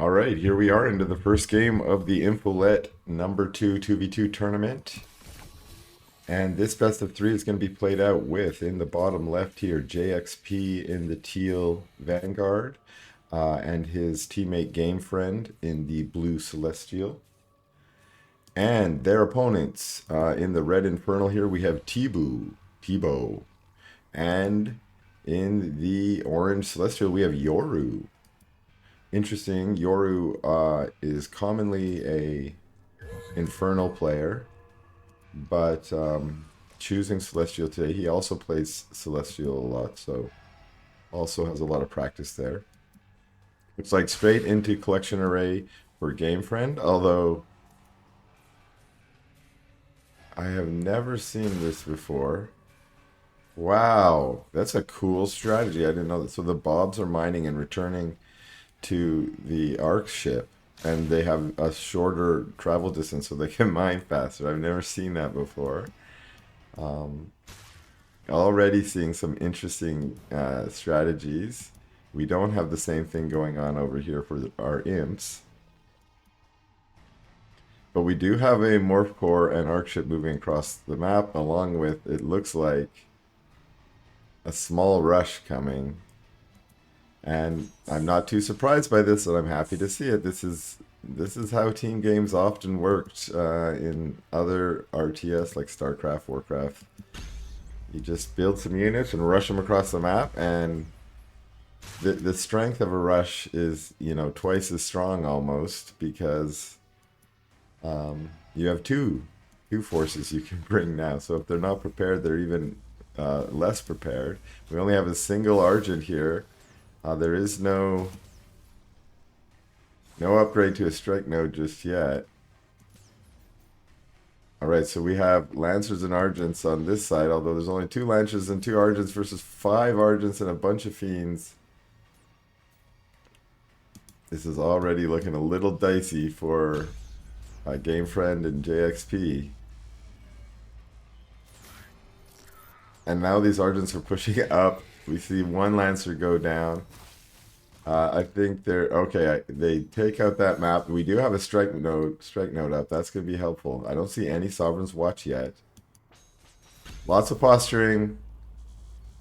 All right, here we are into the first game of the Infolet number 2 2v2 tournament. And this best of three is going to be played out with, in the bottom left here, JXP in the teal Vanguard, and his teammate GameFriend in the blue Celestial. And their opponents, in the red Infernal here, we have Teebo. And in the orange Celestial, we have Yoru. Interesting, Yoru is commonly a Infernal player, but choosing Celestial today, he also plays Celestial a lot, so also has a lot of practice there. Looks like straight into Collection Array for GameFriend, although I have never seen this before. Wow, that's a cool strategy. I didn't know that. So the Bobs are mining and returning to the Ark ship, and they have a shorter travel distance so they can mine faster. I've never seen that before. Um, Already seeing some interesting strategies. We don't have the same thing going on over here for our imps. But we do have a Morph Core and Ark ship moving across the map, along with, it looks like, a small rush coming. And I'm not too surprised by this, and I'm happy to see it. This is how team games often worked in other RTS like StarCraft, Warcraft. You just build some units and rush them across the map, and the strength of a rush is, you know, twice as strong almost, because you have two forces you can bring now. So if they're not prepared, they're even less prepared. We only have a single Argent here. There is no upgrade to a strike node just yet. Alright, so we have Lancers and Argents on this side, although there's only 2 Lancers and 2 Argents versus 5 Argents and a bunch of Fiends. This is already looking a little dicey for GameFriend and JXP. And now these Argents are pushing up. We see 1 Lancer go down. I think they're okay. They take out that map. We do have a strike node up. That's going to be helpful. I don't see any Sovereign's Watch yet. Lots of posturing.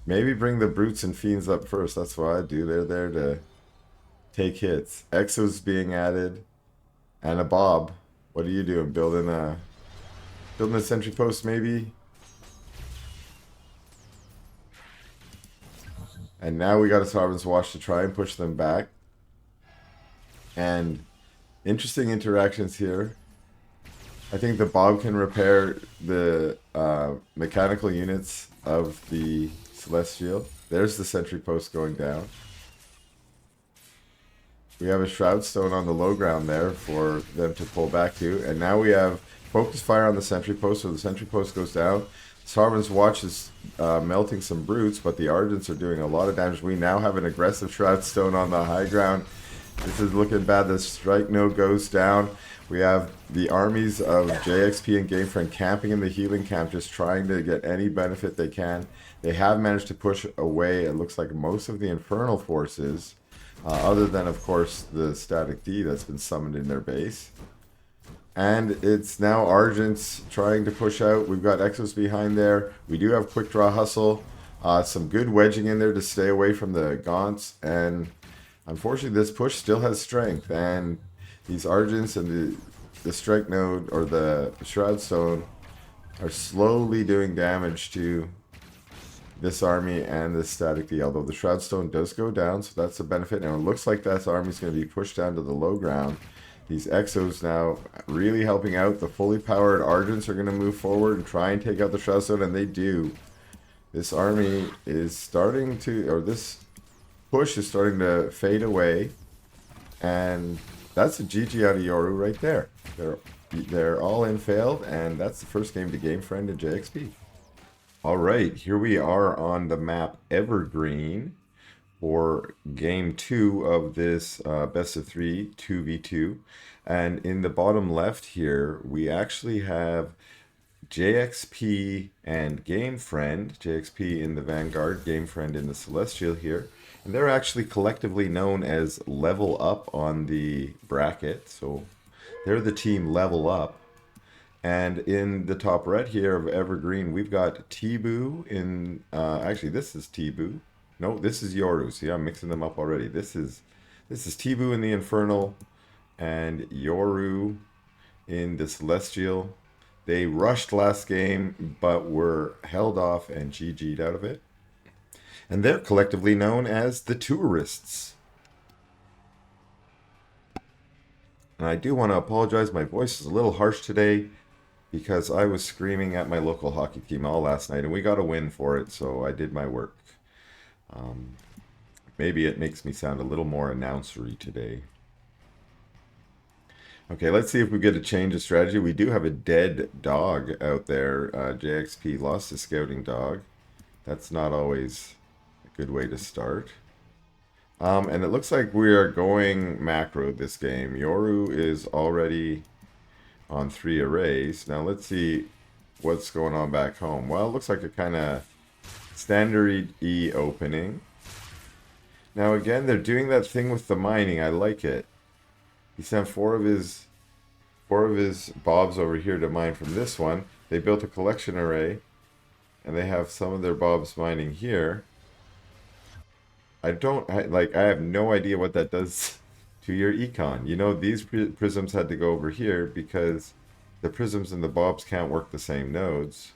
Maybe bring the Brutes and Fiends up first. That's what I do. They're there to take hits. Exos being added, and a Bob. What are you doing? Building a sentry post maybe? And now we got a Sovereign's Watch to try and push them back. And interesting interactions here. I think the Bob can repair the mechanical units of the Celestial. There's the sentry post going down. We have a Shroud Stone on the low ground there for them to pull back to. And now we have Focus Fire on the sentry post, so the sentry post goes down. Sovereign's Watch is melting some Brutes, but the Argents are doing a lot of damage. We now have an aggressive Shroud Stone on the high ground. This is looking bad. The strike node goes down. We have the armies of JXP and GameFriend camping in the healing camp, just trying to get any benefit they can. They have managed to push away, it looks like, most of the Infernal forces, other than, of course, the Static D that's been summoned in their base. And it's now Argents trying to push out. We've got Exos behind there. We do have Quick Draw Hustle. Some good wedging in there to stay away from the Gaunts. And unfortunately, this push still has strength. And these Argents and the Strike Node, or the Shroud Stone, are slowly doing damage to this army and this Static D. Although the Shroud Stone does go down, so that's a benefit. And it looks like that army's going to be pushed down to the low ground. These Exos now really helping out. The fully powered Argents are going to move forward and try and take out the Shroud Stone, and they do. This army is starting to, or this push is starting to fade away, and that's a GG out of Yoru right there. They're all in failed, and that's the first game to GameFriend and JXP. All right, here we are on the map Evergreen for game 2 of this best of 3 2v2. And in the bottom left here, we actually have JXP and GameFriend. JXP in the Vanguard, GameFriend in the Celestial here. And they're actually collectively known as LevelUp on the bracket. So they're the team LevelUp. And in the top red here of Evergreen, we've got Teebo in. Actually, this is Teebo. No, this is Yoru. See, I'm mixing them up already. This is Teebo in the Infernal, and Yoru in the Celestial. They rushed last game, but were held off and GG'd out of it. And they're collectively known as the Tourists. And I do want to apologize. My voice is a little harsh today because I was screaming at my local hockey team all last night, and we got a win for it, so I did my work. Maybe it makes me sound a little more announcery today. Okay, let's see if we get a change of strategy. We do have a dead dog out there. JXP lost his scouting dog. That's not always a good way to start. And it looks like we are going macro this game. Yoru is already on 3 arrays. Now let's see what's going on back home. Well, it looks like a kind of standard E opening. Now again, they're doing that thing with the mining. I like it. He sent four of his bobs over here to mine from this one. They built a collection array, and they have some of their bobs mining here. I have no idea what that does to your econ. You know, these prisms had to go over here because the prisms and the bobs can't work the same nodes.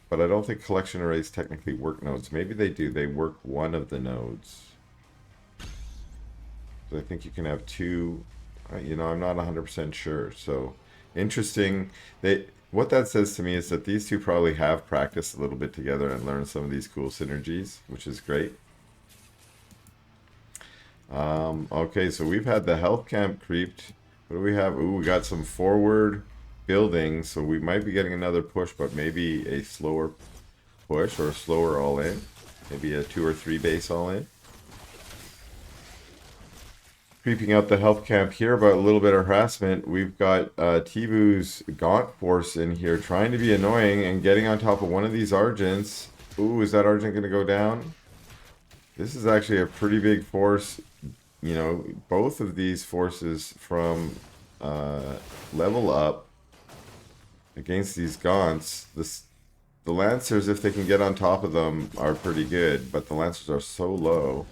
But I don't think collection arrays technically work nodes. Maybe they do. They work one of the nodes. So I think you can have two. You know, I'm not 100% sure. So interesting. What that says to me is that these two probably have practiced a little bit together and learned some of these cool synergies, which is great. Okay, so we've had the health camp creeped. What do we have? Ooh, we got some forward building, so we might be getting another push, but maybe a slower push or a slower all-in. Maybe a 2 or 3 base all-in. Creeping out the health camp here, but a little bit of harassment. We've got Teebo's Gaunt Force in here trying to be annoying and getting on top of one of these Argents. Ooh, is that Argent going to go down? This is actually a pretty big force. You know, both of these forces from LevelUp against these Gaunts. The Lancers, if they can get on top of them, are pretty good, but the Lancers are so low.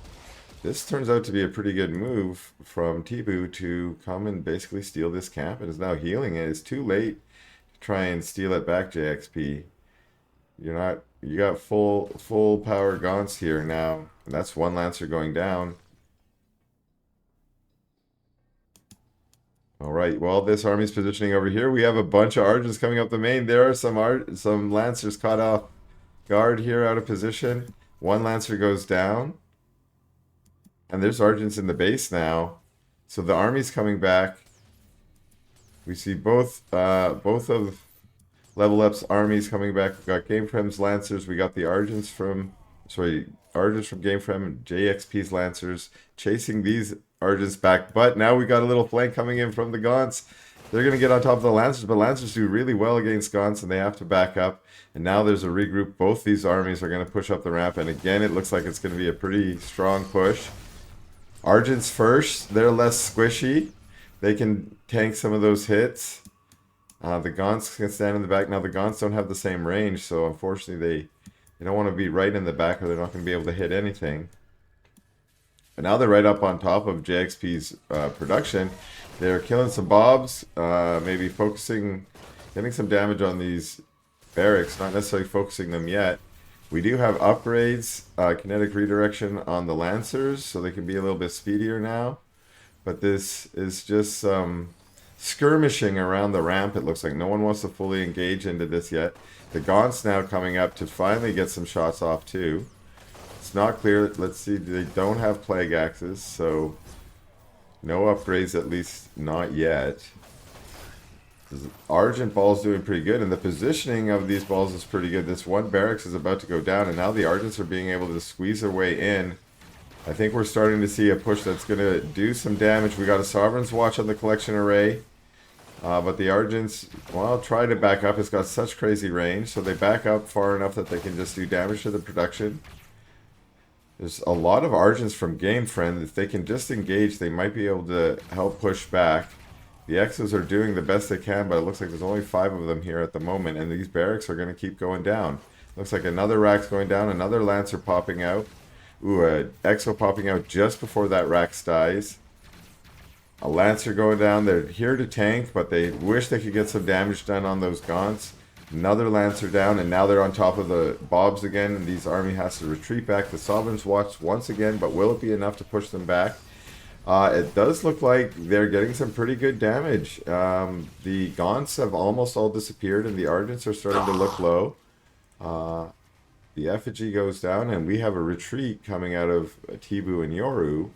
This turns out to be a pretty good move from Teebo to come and basically steal this camp and is now healing it. It's too late to try and steal it back, JXP. You got full power Gaunts here now. And that's one Lancer going down. Alright, well, this army's positioning over here. We have a bunch of Argents coming up the main. There are some Lancers caught off guard here out of position. One Lancer goes down. And there's Argents in the base now. So the army's coming back. We see both of LevelUp's armies coming back. We've got GameFriend's Lancers. We got the Argents from GameFriend, JXP's Lancers chasing these Argents back. But now we got a little flank coming in from the Gaunts. They're going to get on top of the Lancers, but Lancers do really well against Gaunts, and they have to back up. And now there's a regroup. Both these armies are going to push up the ramp, and again, it looks like it's going to be a pretty strong push. Argents first, they're less squishy. They can tank some of those hits. The Gaunts can stand in the back. Now the Gaunts don't have the same range, so unfortunately they don't want to be right in the back or they're not going to be able to hit anything. But now they're right up on top of JXP's production. They're killing some bobs, maybe getting some damage on these barracks, not necessarily focusing them yet. We do have upgrades, kinetic redirection on the Lancers, so they can be a little bit speedier now. But this is just some skirmishing around the ramp. It looks like no one wants to fully engage into this yet. The Gaunt's now coming up to finally get some shots off too. It's not clear. Let's see, they don't have Plague Axes, so no upgrades, at least not yet. Argent ball's doing pretty good, and the positioning of these balls is pretty good. This one barracks is about to go down, and now the Argents are being able to squeeze their way in. I think we're starting to see a push that's going to do some damage. We got a Sovereign's Watch on the collection array, but the Argents, well, try to back up. It's got such crazy range, so they back up far enough that they can just do damage to the production. There's a lot of Argents from GameFriend. If they can just engage, they might be able to help push back. The Exos are doing the best they can, but it looks like there's only 5 of them here at the moment, and these barracks are going to keep going down. Looks like another rack's going down, another Lancer popping out. Ooh, a Exo popping out just before that Rax dies. A Lancer going down. They're here to tank, but they wish they could get some damage done on those Gaunts. Another Lancer down, and now they're on top of the Bobs again, and these army has to retreat back. The Sovereigns watch once again, but will it be enough to push them back? It does look like they're getting some pretty good damage. The Gaunts have almost all disappeared, and the Argents are starting to look low. The effigy goes down, and we have a retreat coming out of Teebo and Yoru,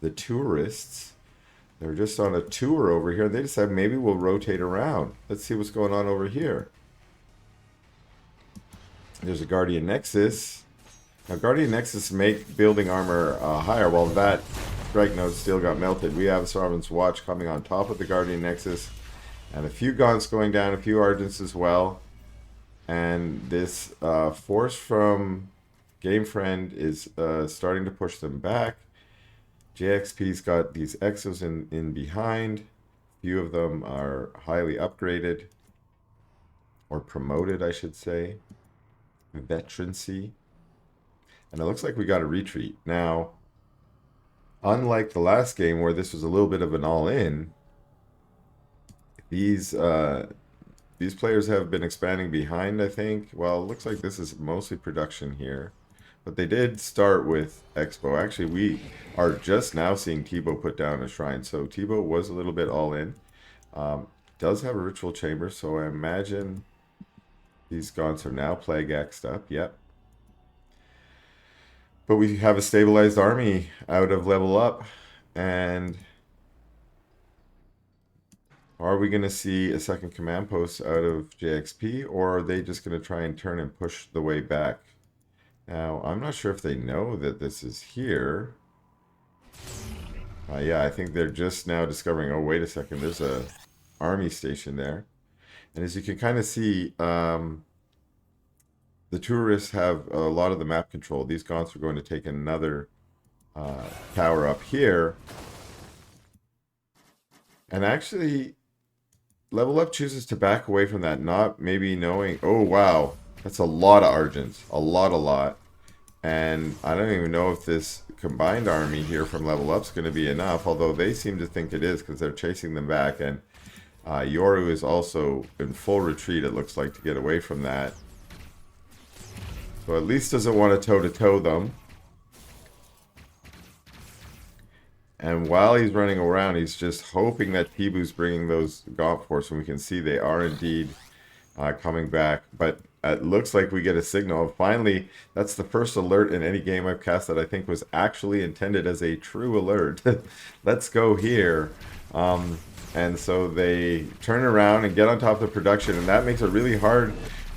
the tourists. They're just on a tour over here, and they decide maybe we'll rotate around. Let's see what's going on over here. There's a Guardian Nexus. Now, Guardian Nexus make building armor higher. While that strike node still got melted, we have Sovereign's Watch coming on top of the Guardian Nexus, and a few Gaunts going down, a few Argents as well. And this force from GameFriend is starting to push them back. JXP's got these Exos in behind. A few of them are highly upgraded, or promoted, I should say. Veterancy. And it looks like we got a retreat. Now, unlike the last game where this was a little bit of an all-in, these players have been expanding behind, I think. Well, it looks like this is mostly production here. But they did start with Expo. Actually, we are just now seeing Teebo put down a shrine. So Teebo was a little bit all-in. Does have a ritual chamber, so I imagine these Gaunts are now Plague X'd up. Yep. But we have a stabilized army out of LevelUp. And are we going to see a second command post out of JXP, or are they just going to try and turn and push the way back? Now, I'm not sure if they know that this is here. Yeah, I think they're just now discovering, oh, wait a second, there's a army station there. And as you can kind of see, the tourists have a lot of the map control. These Gaunts are going to take another tower up here. And actually, LevelUp chooses to back away from that, not maybe knowing, oh, wow, that's a lot of Argents. A lot. And I don't even know if this combined army here from LevelUp is going to be enough, although they seem to think it is because they're chasing them back. And Yoru is also in full retreat, it looks like, to get away from that. So at least doesn't want to toe-to-toe them. And while he's running around, he's just hoping that Teebo's bringing those Gaunt Force, and we can see they are indeed coming back. But it looks like we get a signal. Finally, that's the first alert in any game I've cast that I think was actually intended as a true alert. Let's go here. And so they turn around and get on top of the production, and that makes it really hard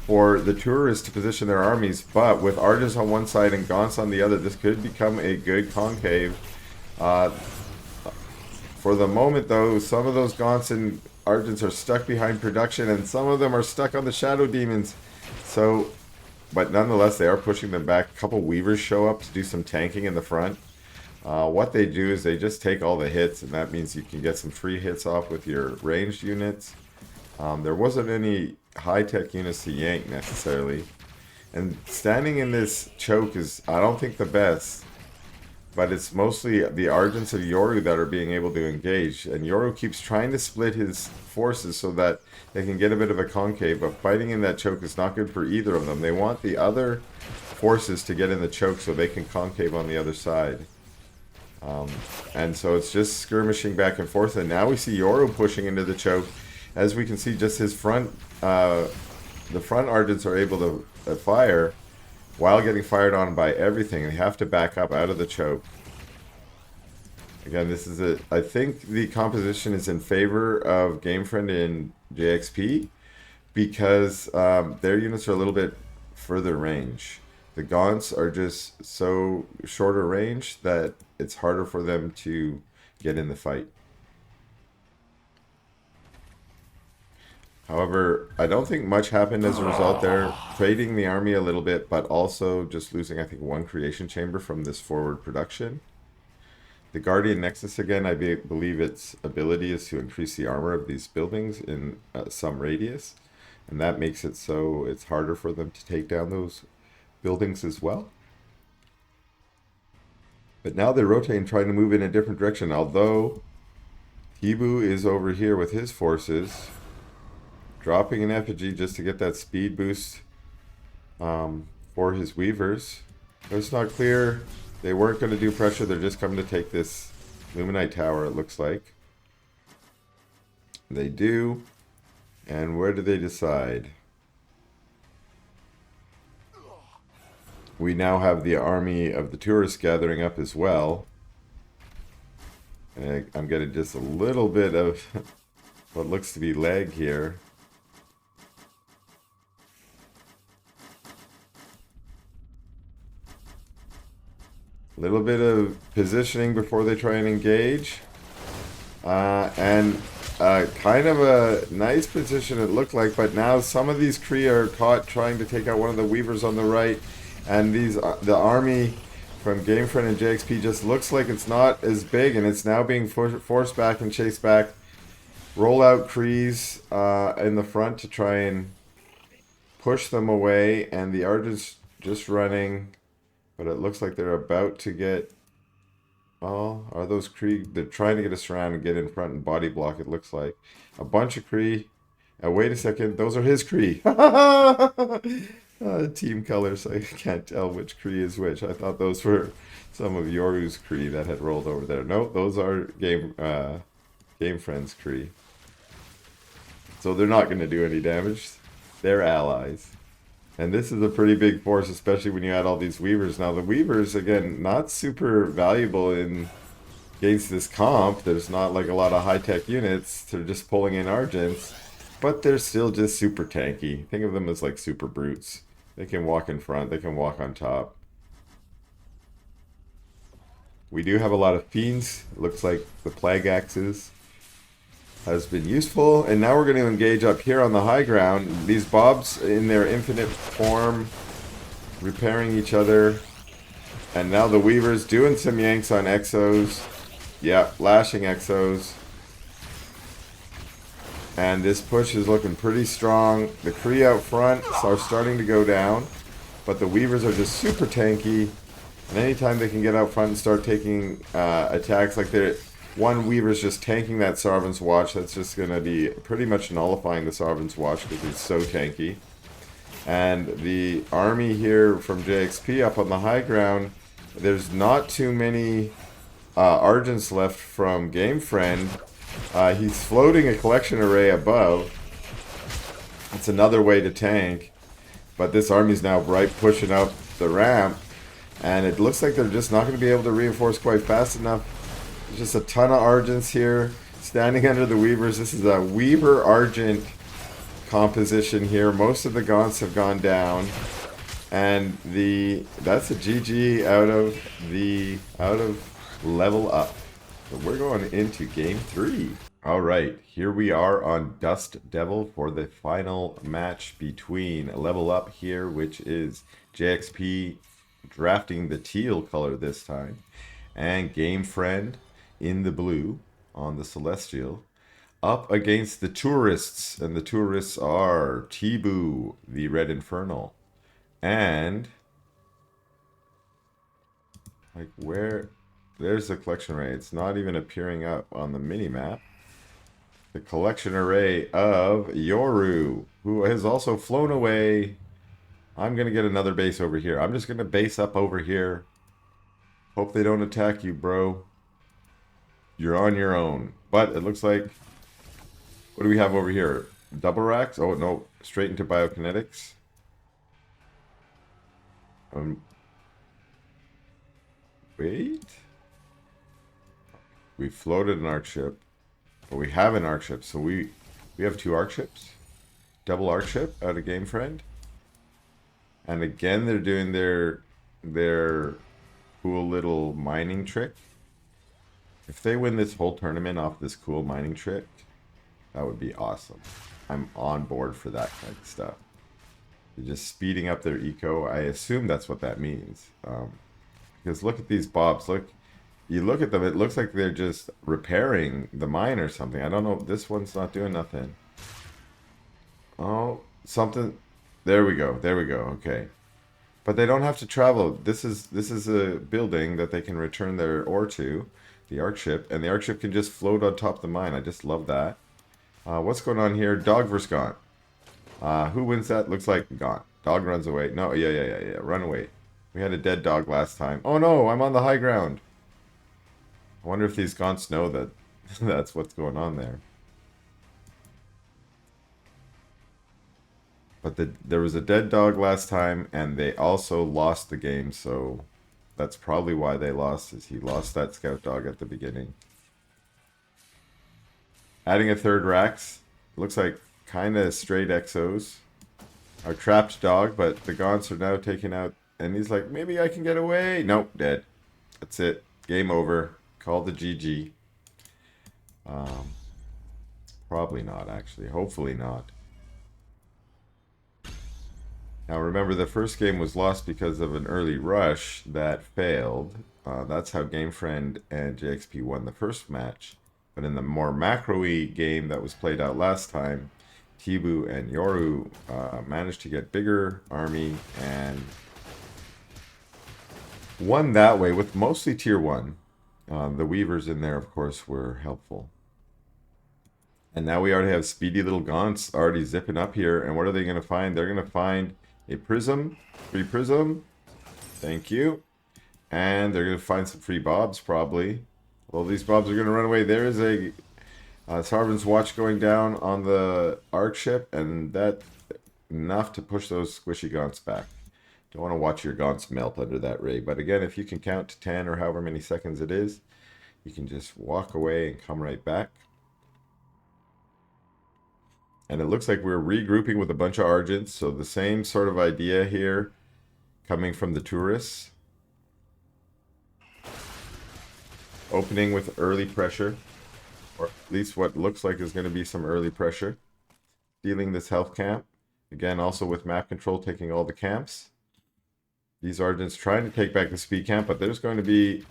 for the tourists to position their armies. But with Argents on one side and Gaunts on the other, this could become a good concave. For the moment, though, some of those Gaunts and Argents are stuck behind production, and some of them are stuck on the Shadow Demons. So, but nonetheless, they are pushing them back. A couple Weavers show up to do some tanking in the front. What they do is they just take all the hits, and that means you can get some free hits off with your ranged units. There wasn't any high-tech units to yank necessarily. And standing in this choke is, I don't think, the best. But it's mostly the Argents of Yoru that are being able to engage. And Yoru keeps trying to split his forces so that they can get a bit of a concave. But fighting in that choke is not good for either of them. They want the other forces to get in the choke so they can concave on the other side. And so it's just skirmishing back and forth. And now we see Yoru pushing into the choke. As we can see, just his front, the front Argents are able to fire while getting fired on by everything. They have to back up out of the choke. Again, this is I think the composition is in favor of GameFriend in JXP because their units are a little bit further range. The Gaunts are just so shorter range that it's harder for them to get in the fight. However, I don't think much happened as a result there. Trading the army a little bit, but also just losing, I think, one creation chamber from this forward production. The Guardian Nexus, again, believe its ability is to increase the armor of these buildings in some radius. And that makes it so it's harder for them to take down those buildings as well. But now they're rotating, trying to move in a different direction. Although Teebo is over here with his forces, dropping an effigy just to get that speed boost for his weavers. But it's not clear. They weren't going to do pressure. They're just coming to take this Luminite tower, it looks like. They do. And where do they decide? We now have the army of the tourists gathering up as well. And I'm getting just a little bit of what looks to be lag here. A little bit of positioning before they try and engage. And kind of a nice position it looked like, but now some of these Kree are caught trying to take out one of the weavers on the right. And the army from GameFriend and JXP just looks like it's not as big, and it's now being forced back and chased back. Roll out Krees in the front to try and push them away, and the Argents just running. But it looks like they're about to get... Oh, are those Kree? They're trying to get us around and get in front and body block, it looks like. A bunch of Kree. Wait a second, those are his Kree. Team colors, I can't tell which Kree is which. I thought those were some of Yoru's Kree that had rolled over there. No, those are GameFriend's Kree. So they're not going to do any damage. They're allies. And this is a pretty big force, especially when you add all these weavers. Now the weavers, again, not super valuable against this comp. There's not like a lot of high-tech units. They're just pulling in Argents. But they're still just super tanky. Think of them as like super brutes. They can walk in front. They can walk on top. We do have a lot of fiends. It looks like the plague axes has been useful. And now we're going to engage up here on the high ground. These bobs in their infinite form repairing each other. And now the weavers doing some yanks on exos. Yeah, lashing exos. And this push is looking pretty strong. The Kree out front are starting to go down. But the weavers are just super tanky. And anytime they can get out front and start taking attacks, like one weaver's just tanking that Sarvan's Watch, that's just going to be pretty much nullifying the Sarvan's Watch because he's so tanky. And the army here from JXP up on the high ground, there's not too many Argents left from GameFriend. He's floating a collection array above. It's another way to tank. But this army's now pushing up the ramp. And it looks like they're just not going to be able to reinforce quite fast enough. There's just a ton of Argents here standing under the Weavers. This is a Weaver Argent composition here. Most of the Gaunts have gone down. And that's a GG out of Level Up. So we're going into game 3. All right, here we are on Dust Devil for the final match between Level Up here, which is JXP drafting the teal color this time, and GameFriend in the blue on the Celestial, up against the Tourists, and the Tourists are Teebo, the Red Infernal, and like where... There's the collection array. It's not even appearing up on the mini-map. The collection array of Yoru, who has also flown away. I'm going to get another base over here. I'm just going to base up over here. Hope they don't attack you, bro. You're on your own. But it looks like... What do we have over here? Double racks? Oh, no. Straight into biokinetics. Wait... We floated an arc ship, but we have an arc ship, so we have 2 arc ships. Double arc ship out of GameFriend. And again, they're doing their cool little mining trick. If they win this whole tournament off this cool mining trick, that would be awesome. I'm on board for that kind of stuff. They're just speeding up their eco. I assume that's what that means. Because look at these bobs. Look, you look at them, it looks like they're just repairing the mine or something. I don't know. This one's not doing nothing. Oh, something. There we go. There we go. Okay. But they don't have to travel. This is a building that they can return their ore to, the arc ship, and the arc ship can just float on top of the mine. I just love that. What's going on here? Dog versus Gaunt. Who wins that? Looks like Gaunt. Dog runs away. No, yeah. Run away. We had a dead dog last time. Oh no, I'm on the high ground. I wonder if these Gaunts know that that's what's going on there. But there was a dead dog last time, and they also lost the game, so that's probably why they lost, is he lost that scout dog at the beginning. Adding a third Rax. Looks like kind of straight Exos. Our trapped dog, but the Gaunts are now taking out, and he's like, maybe I can get away. Nope, dead. That's it. Game over. Call the GG. Probably not, actually. Hopefully not. Now remember, the first game was lost because of an early rush that failed. That's how GameFriend and JXP won the first match. But in the more macro-y game that was played out last time, Teebo and Yoru managed to get bigger army and won that way with mostly tier 1. The Weavers in there, of course, were helpful. And now we already have speedy little Gaunts already zipping up here. And what are they going to find? They're going to find a prism, free prism. Thank you. And they're going to find some free bobs, probably. Well, these bobs are going to run away. There is a Sarvin's watch going down on the arc ship, and that's enough to push those squishy Gaunts back. Don't want to watch your Gaunts melt under that ray. But again, if you can count to 10 or however many seconds it is, you can just walk away and come right back. And it looks like we're regrouping with a bunch of Argents. So the same sort of idea here coming from the Tourists. Opening with early pressure. Or at least what looks like is going to be some early pressure. Stealing this health camp. Again, also with map control taking all the camps. These Argents trying to take back the speed camp, but there's going to be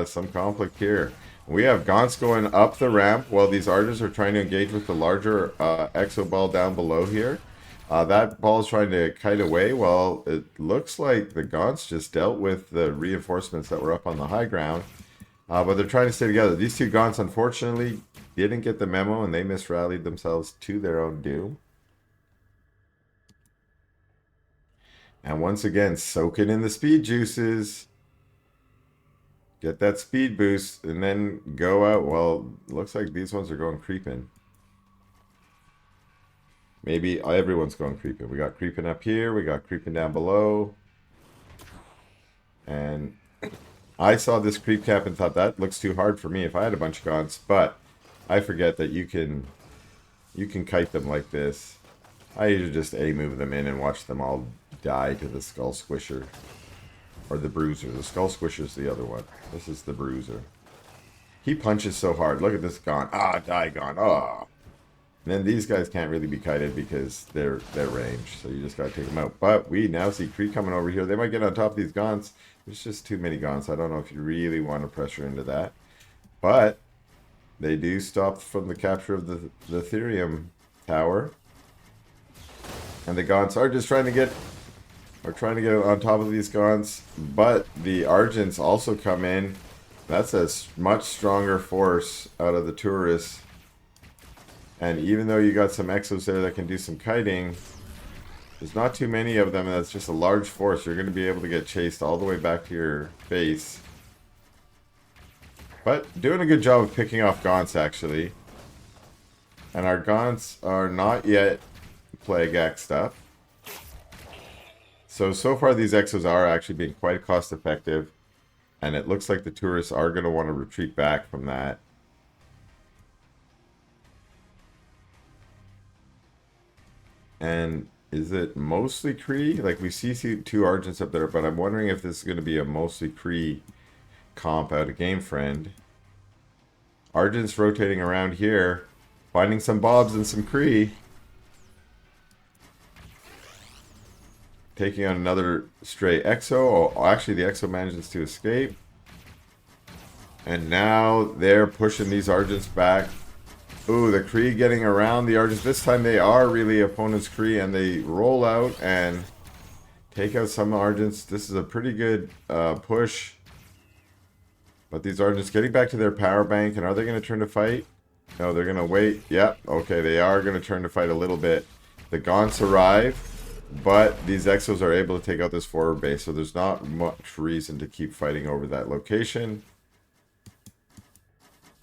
some conflict here. We have Gaunts going up the ramp while these Argents are trying to engage with the larger Exo ball down below here. That ball is trying to kite away. Well, it looks like the Gaunts just dealt with the reinforcements that were up on the high ground. But they're trying to stay together. These two Gaunts, unfortunately, didn't get the memo, and they misrallied themselves to their own doom. And once again, soaking in the speed juices. Get that speed boost, and then go out. Well, looks like these ones are going creeping. Maybe everyone's going creeping. We got creeping up here. We got creeping down below. And I saw this creep cap and thought that looks too hard for me if I had a bunch of Gaunts. But I forget that you can kite them like this. I usually just A-move them in and watch them all die to the Skull Squisher. Or the Bruiser. The Skull Squisher's the other one. This is the Bruiser. He punches so hard. Look at this Gaunt. Ah, die Gaunt. Ah. And then these guys can't really be kited because they're ranged. So you just gotta take them out. But we now see Kree coming over here. They might get on top of these Gaunts. There's just too many Gaunts. I don't know if you really want to pressure into that. But they do stop from the capture of the Therium Tower. And the Gaunts are just trying to get on top of these Gaunts, but the Argents also come in. That's a much stronger force out of the Tourists. And even though you got some Exos there that can do some kiting, there's not too many of them, and that's just a large force. You're going to be able to get chased all the way back to your base. But doing a good job of picking off Gaunts, actually. And our Gaunts are not yet Plague Axed up. So far these Exos are actually being quite cost effective. And it looks like the Tourists are going to want to retreat back from that. And is it mostly Kree? Like we see two Argents up there, but I'm wondering if this is going to be a mostly Kree comp out of GameFriend. Argents rotating around here, finding some Bobs and some Kree. taking on another stray Exo. Oh, actually, the Exo manages to escape. And now they're pushing these Argents back. Ooh, the Kree getting around the Argents. This time they are really opponent's Kree, and they roll out and take out some Argents. This is a pretty good push. But these Argents getting back to their power bank, and are they going to turn to fight? No, they're going to wait. Yep, okay, they are going to turn to fight a little bit. The Gaunts arrive, but these Exos are able to take out this forward base, so there's not much reason to keep fighting over that location.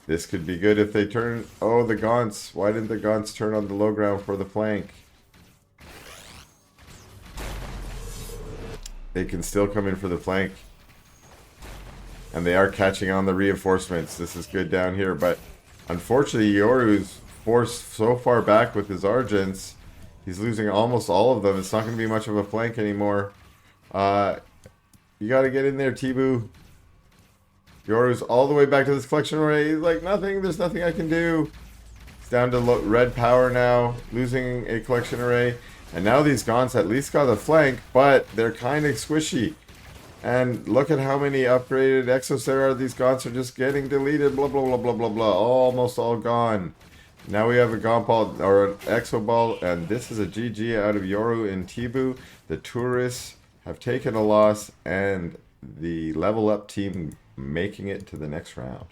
This could be good if they turn... Oh, the Gaunts. Why didn't the Gaunts turn on the low ground for the flank? They can still come in for the flank. And they are catching on the reinforcements. This is good down here, but unfortunately, Yoru's forced so far back with his Argents. He's losing almost all of them. It's not going to be much of a flank anymore. You got to get in there, Teebo. Yoru's all the way back to this collection array. He's like, nothing. There's nothing I can do. He's down to red power now, losing a collection array. And now these Gaunts at least got a flank, but they're kind of squishy. And look at how many upgraded Exos there are. These Gaunts are just getting deleted. Blah, blah, blah, blah, blah, blah. Almost all gone. Now we have a Gaunt ball, or an Exo ball, and this is a GG out of Yoru and Teebo. The Tourists have taken a loss, and the Level Up team making it to the next round.